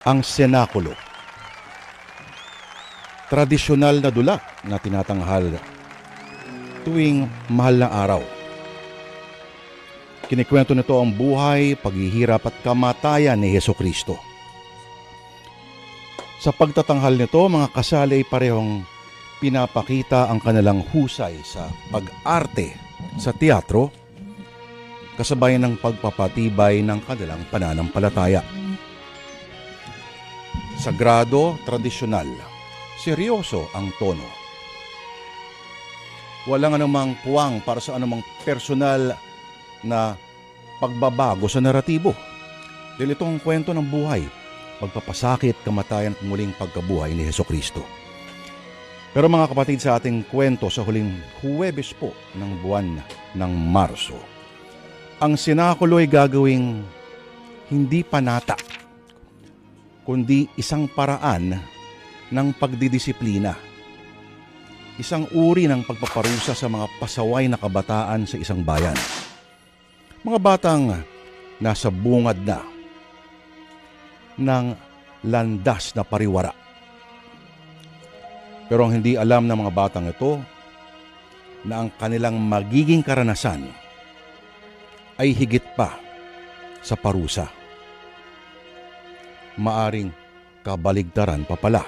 Ang senakulo, tradisyonal na dula na tinatanghal tuwing mahal na araw. Kinikwento nito ang buhay, paghihirap at kamatayan ni Hesukristo. Sa pagtatanghal nito, mga kasali ay parehong pinapakita ang kanilang husay sa pag-arte sa teatro, kasabay ng pagpapatibay ng kanilang pananampalataya. Sagrado, tradisyonal, seryoso ang tono. Walang anumang puwang para sa anumang personal na pagbabago sa naratibo. Dahil ito ang kwento ng buhay, pagpapasakit, kamatayan at muling pagkabuhay ni Hesukristo. Pero mga kapatid, sa ating kwento sa huling Huwebes po ng buwan ng Marso, ang senakulo ay gagawing hindi panata, kundi isang paraan ng pagdidisiplina. Isang uri ng pagpaparusa sa mga pasaway na kabataan sa isang bayan. Mga batang nasa bungad na ng landas na pariwara. Pero ang hindi alam ng mga batang ito na ang kanilang magiging karanasan ay higit pa sa parusa. Maaring kabaligtaran pa pala.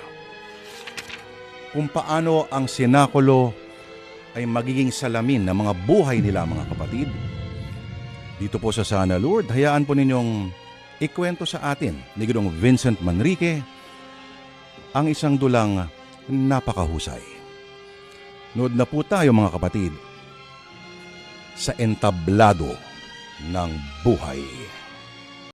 Kung paano ang senakulo ay magiging salamin ng mga buhay nila, mga kapatid. Dito po sa Sana Lord, hayaan po ninyong ikwento sa atin ni Ginoong Vincent Manrique ang isang dulang napakahusay. Nood na po tayo, mga kapatid, sa entablado ng buhay.